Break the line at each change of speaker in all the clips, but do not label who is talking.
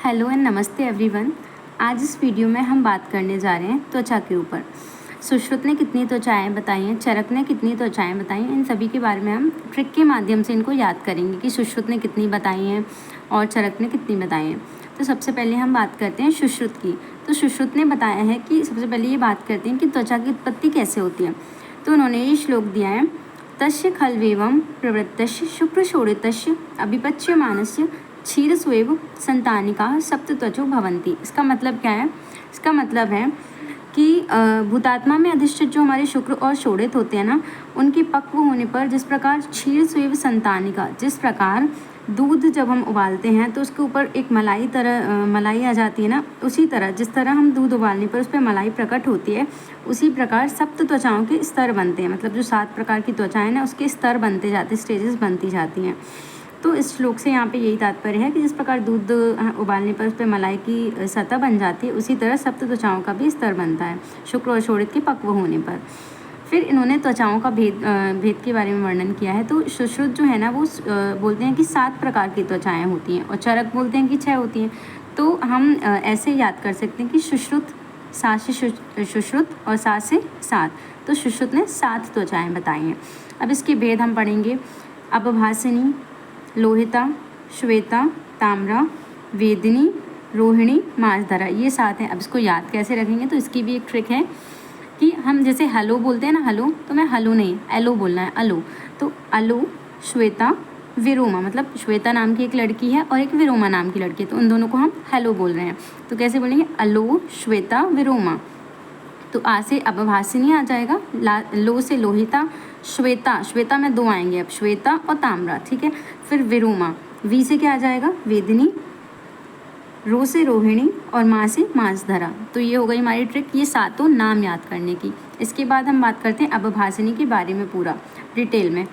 Hello and नमस्ते everyone. आज इस वीडियो में हम बात करने जा रहे हैं त्वचा के ऊपर। सुश्रुत ने कितनी त्वचाएं बताई हैं, चरक ने कितनी त्वचाएं बताई हैं, इन सभी के बारे में हम ट्रिक के माध्यम से इनको याद करेंगे कि सुश्रुत ने कितनी बताई हैं और चरक ने कितनी बताई हैं। तो सबसे पहले हम बात करते हैं सुश्रुत की। तो सुश्रुत ने बताया है कि सबसे पहले ये बात करते हैं कि त्वचा की उत्पत्ति कैसे होती है। तो उन्होंने ये श्लोक दिया है, तस्य खल्वेवं प्रवृत्तस्य शुक्रशोणितस्य अभिपच्यमानस्य क्षीरस्वेव संतानिका सप्तत्वचो भवन्ति। इसका मतलब क्या है? इसका मतलब है कि भूतात्मा में अधिष्ठित जो हमारे शुक्र और शोणित होते हैं ना, उनके पक्व होने पर जिस प्रकार क्षीरस्वेव संतानिका, जिस प्रकार दूध जब हम उबालते हैं तो उसके ऊपर एक मलाई आ जाती है ना, उसी तरह जिस तरह हम दूध उबालने पर उस पर मलाई प्रकट होती है, उसी प्रकार सप्त त्वचाओं के स्तर बनते हैं। मतलब जो 7 प्रकार की त्वचाएं ना, उसके स्तर बनते जाते, स्टेजेस बनती जाती हैं। तो इस श्लोक से यहाँ पे यही तात्पर्य है कि जिस प्रकार दूध उबालने पर उस पर मलाई की सतह बन जाती है, उसी तरह सप्त त्वचाओं का भी स्तर बनता है शुक्र और शोणित के पक्व होने पर। फिर इन्होंने त्वचाओं का भेद के बारे में वर्णन किया है। तो सुश्रुत जो है ना, वो बोलते हैं कि 7 प्रकार की त्वचाएं होती हैं और चरक बोलते हैं कि 6 होती हैं। तो हम ऐसे याद कर सकते हैं कि सुश्रुत 7 से सुश्रुत और 7 से 7। तो सुश्रुत ने 7 त्वचाएं बताई हैं। अब इसके भेद हम पढ़ेंगे। अपभासिनी, लोहिता, श्वेता, ताम्रा, वेदिनी, रोहिणी, मार्जधरा, ये 7 हैं। अब इसको याद कैसे रखेंगे? तो इसकी भी एक ट्रिक है कि हम जैसे हलो बोलते हैं ना, हलो, तो मैं हलो नहीं, एलो बोलना है, अलो। तो अलो, श्वेता, विरोमा, मतलब श्वेता नाम की एक लड़की है और एक विरोमा नाम की लड़की है, तो उन दोनों को हम हेलो बोल रहे हैं। तो कैसे बोलेंगे? अलो, श्वेता, विरोमा। तो आ से अपभासिनी आ जाएगा, लो से लोहिता, श्वेता में 2 आएंगे अब, श्वेता और ताम्रा, ठीक है। फिर विरोमा, वी से क्या आ जाएगा? वेदिनी, रो से रोहिणी और माँ से मार्जधरा। तो ये हो गई हमारी ट्रिक, ये 7 नाम याद करने की। इसके बाद हम बात करते हैं अपभासिनी के बारे में पूरा डिटेल में।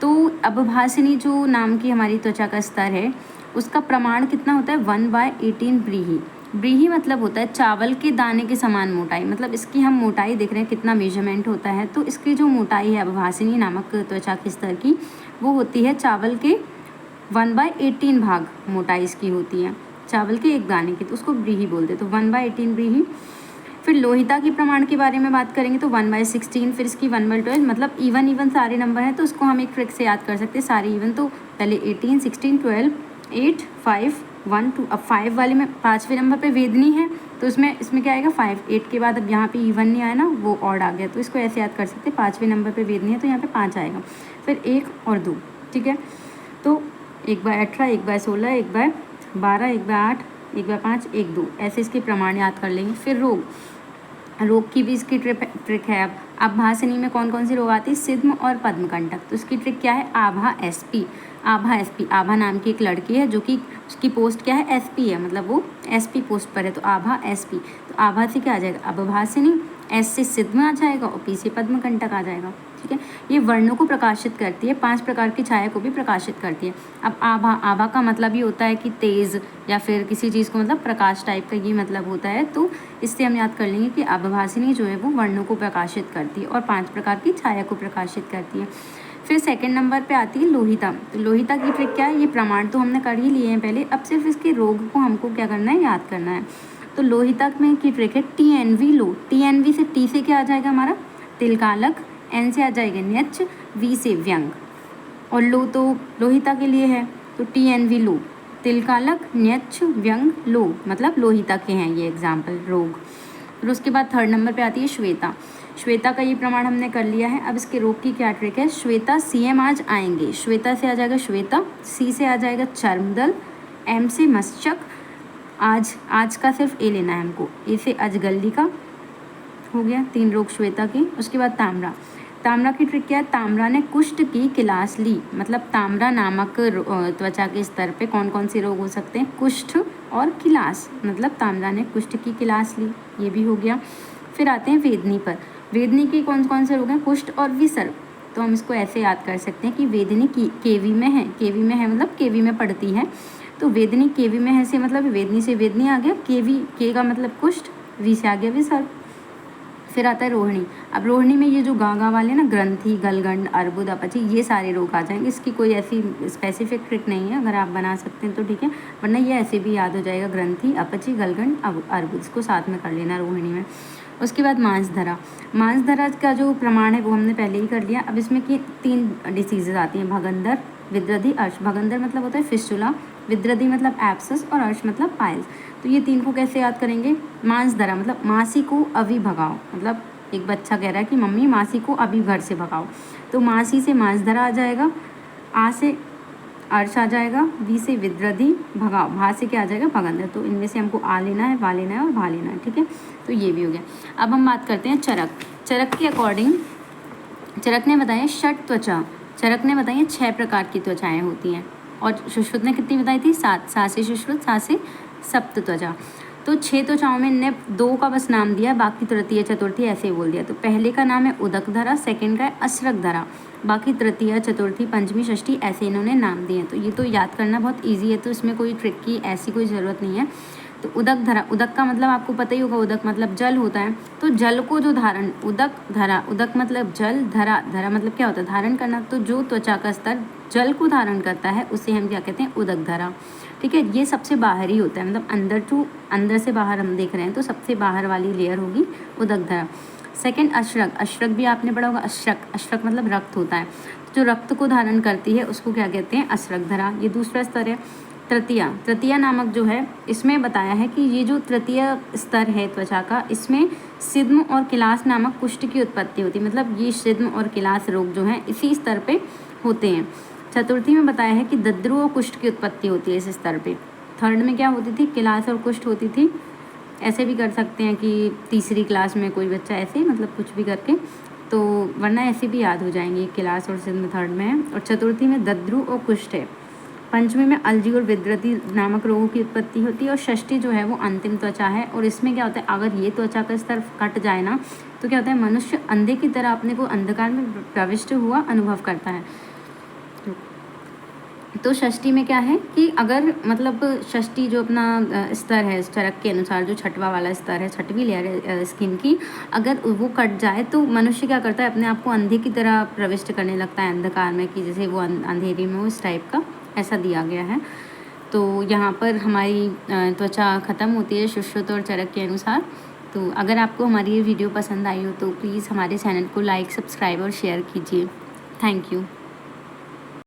तो अपभासिनी जो नाम की हमारी त्वचा का स्तर है, उसका प्रमाण कितना होता है? 1/18 ब्रीही। ब्रीही मतलब होता है चावल के दाने के समान मोटाई। मतलब इसकी हम मोटाई देख रहे हैं, कितना मेजरमेंट होता है। तो इसकी जो मोटाई है अपभासिनी नामक त्वचा के स्तर की, वो होती है चावल के 1/18 भाग मोटाई इसकी होती है, चावल के एक दाने की। तो उसको ब्रीही बोलते हैं। तो 1/18 ब्रीही। फिर लोहिता की प्रमाण के बारे में बात करेंगे तो 1/16। फिर इसकी 1/12, मतलब इवन सारे नंबर हैं, तो उसको हम एक ट्रिक से याद कर सकते हैं सारे इवन। तो पहले 18, 16, 12, 8, 5, 1, 2। अब 5 वाले में 5वें नंबर पे वेदनी है, तो इसमें क्या आएगा? 5। 8 के बाद अब यहाँ पे इवन नहीं आया ना, वो ऑड आ गया, तो इसको ऐसे याद कर सकते हैं। 5वें नंबर पे वेदनी है तो यहाँ पे 5 आएगा। फिर 1 और 2, ठीक है। तो 1/18, 1/16, 1/12, 1/8, 1/5, 1, 2, ऐसे इसके प्रमाण याद कर लेंगे। फिर रोग की भी इसकी ट्रिक है। अब अपभासिनी में कौन कौन सी रोग आती है? सिद्म और पद्मकंटक। तो इसकी ट्रिक क्या है? आभा एसपी। आभा नाम की एक लड़की है जो कि उसकी पोस्ट क्या है? एसपी है, मतलब वो एसपी पोस्ट पर है, तो आभा एसपी। तो आभा से क्या आ जाएगा? अपभासिनी, एस से सिद्म आ जाएगा और पी से पद्मकंटक आ जाएगा, ठीक है। ये वर्णों को प्रकाशित करती है, 5 प्रकार की छाया को भी प्रकाशित करती है। अब आभा का मतलब ये होता है कि तेज़, या फिर किसी चीज़ को मतलब प्रकाश टाइप का ये मतलब होता है। तो इससे हम याद कर लेंगे कि अपभासिनी जो है वो वर्णों को प्रकाशित करती है और 5 प्रकार की छाया को प्रकाशित करती है। फिर सेकंड नंबर पे आती है लोहिता। तो लोहिता की ट्रिक क्या है? ये प्रमाण तो हमने कर ही लिए हैं पहले, अब सिर्फ इसके रोग को हमको क्या करना है? याद करना है। तो लोहिता में की ट्रिक है TNV, लो। TNV से टी से क्या आ जाएगा हमारा? तिलकालक, एन से आ जाएगा न्यच, वी से व्यंग, और लो तो लोहिता के लिए है, तो TNV लो। तिलकालक, न्यच, व्यंग, लो, मतलब लोहिता के हैं ये एग्जाम्पल रोग। फिर उसके बाद थर्ड नंबर पे आती है श्वेता। श्वेता का ये प्रमाण हमने कर लिया है। अब इसके रोग की क्या ट्रिक है? श्वेता CM आज आएंगे। श्वेता से आ जाएगा श्वेता, C से आ जाएगा चर्मदल, M से मस्चक, आज का सिर्फ ए लेना है हमको, ए से अजगल्लिका, हो गया 3 रोग श्वेता के। उसके बाद ताम्रा की ट्रिक क्या है? ताम्रा ने कुष्ठ की क्लास ली। मतलब ताम्रा नामक त्वचा के स्तर पे कौन कौन से रोग हो सकते हैं? कुष्ठ और किलास, मतलब ताम्रा ने कुष्ठ की क्लास ली, ये भी हो गया। फिर आते हैं वेदनी पर। वेदनी के कौन कौन से रोग हैं? कुष्ठ और विसर्ग। तो हम इसको ऐसे याद कर सकते हैं कि वेदनी की केवी में है, केवी में है मतलब केवी में पड़ती है। तो वेदनी केवी में है से मतलब वेदनी से वेदनी आ गया, केवी के का मतलब कुष्ठ, वी से आ गया विसर्ग। फिर आता है रोहिणी। अब रोहिणी में ये जो गागा वाले ना, ग्रंथि, गलगंड, अर्बुद, अपची, ये सारे रोग आ जाएंगे। इसकी कोई ऐसी स्पेसिफिक ट्रिक नहीं है, अगर आप बना सकते हैं तो ठीक है, वरना ये ऐसे भी याद हो जाएगा। ग्रंथि, अपची, गलगंड, अर्बुद, इसको साथ में कर लेना रोहिणी में। उसके बाद मांसधरा। मांसधरा का जो प्रमाण है वो हमने पहले ही कर लिया। अब इसमें की 3 डिसीजेज आती हैं, भगंदर, विद्रधि, अर्श। भगंदर मतलब होता है फिस्टुला, विद्रधि मतलब एब्सस और अर्श मतलब पाइल्स। तो ये 3 को कैसे याद करेंगे? मांसधरा मतलब मासी को अभी भगाओ, मतलब एक बच्चा कह रहा है कि मम्मी मासी को अभी घर से भगाओ, तो मासी से मांसधरा आ जाएगा, आ से अर्श आ जाएगा, वी से विद्रधि, भगाओ, भा से क्या आ जाएगा? भगंदर। तो इनमें से हमको आ लेना है, वा लेना है और भा लेना है, ठीक है। तो ये भी हो गया। अब हम बात करते हैं चरक। चरक के अकॉर्डिंग चरक ने बताया षट त्वचा। चरक ने बताई 6 प्रकार की त्वचाएं होती हैं, और सुश्रुत ने कितनी बताई थी? 7। 7 से सुश्रुत, 7 से सप्त त्वचा। तो 6 त्वचाओं में इनने 2 का बस नाम दिया, बाकी तृतीय चतुर्थी ऐसे ही बोल दिया। तो पहले का नाम है उदकधरा, सेकंड का है अश्रकधरा, बाकी तृतीय, चतुर्थी, पंचमी, षष्ठी ऐसे इन्होंने नाम दिए हैं। तो ये तो याद करना बहुत ईजी है, तो इसमें कोई ट्रिक की ऐसी कोई ज़रूरत नहीं है। तो उदक धरा, उदक का मतलब आपको पता ही होगा, उदक मतलब जल होता है। तो जल को जो धारण, उदक धरा, उदक मतलब जल, धरा, धरा मतलब क्या होता है? धारण करना। तो जो त्वचा का स्तर जल को धारण करता है उसे हम क्या कहते हैं? उदक धरा, ठीक है। ये सबसे बाहरी होता है, मतलब अंदर से बाहर हम देख रहे हैं तो सबसे बाहर वाली लेयर होगी उदक धरा। सेकेंड अश्रक। अश्रक भी आपने पढ़ा होगा, अश्रक मतलब रक्त होता है, जो रक्त को धारण करती है उसको क्या कहते हैं? अश्रक धरा। ये दूसरा स्तर है। तृतीया नामक जो है, इसमें बताया है कि ये जो तृतीय स्तर है त्वचा का, इसमें सिद्म और किलास नामक कुष्ठ की उत्पत्ति होती है, मतलब ये सिद्म और किलास रोग जो हैं इसी स्तर पे होते हैं। चतुर्थी में बताया है कि दद्रु और कुष्ठ की उत्पत्ति होती है इस स्तर पे। थर्ड में क्या होती थी? किलास और कुष्ठ होती थी। ऐसे भी कर सकते हैं कि तीसरी क्लास में कोई बच्चा ऐसे मतलब कुछ भी करके, तो वरना ऐसे भी याद हो जाएंगे। किलास और सिद्म थर्ड में है, और चतुर्थी में दद्रु और कुष्ठ है। पंचमी में अलजी और विद्रति नामक रोगों की उत्पत्ति होती है, और षष्ठी जो है वो अंतिम त्वचा है। और इसमें क्या होता है? अगर ये त्वचा का स्तर कट जाए ना, तो क्या होता है? मनुष्य अंधे की तरह अपने को अंधकार में प्रविष्ट हुआ अनुभव करता है। तो षष्ठी में क्या है कि अगर मतलब षष्ठी जो अपना स्तर है चरक के अनुसार, जो छठवा वाला स्तर है, छठवीं लेयर है स्किन की, अगर वो कट जाए तो मनुष्य क्या करता है? अपने आप को अंधे की तरह प्रविष्ट करने लगता है अंधकार में, कि जैसे वो अंधेरी में हो, इस टाइप का ऐसा दिया गया है। तो यहाँ पर हमारी त्वचा ख़त्म होती है सुश्रुत और चरक के अनुसार। तो अगर आपको हमारी ये वीडियो पसंद आई हो तो प्लीज़ हमारे चैनल को लाइक, सब्सक्राइब और शेयर कीजिए। Thank you.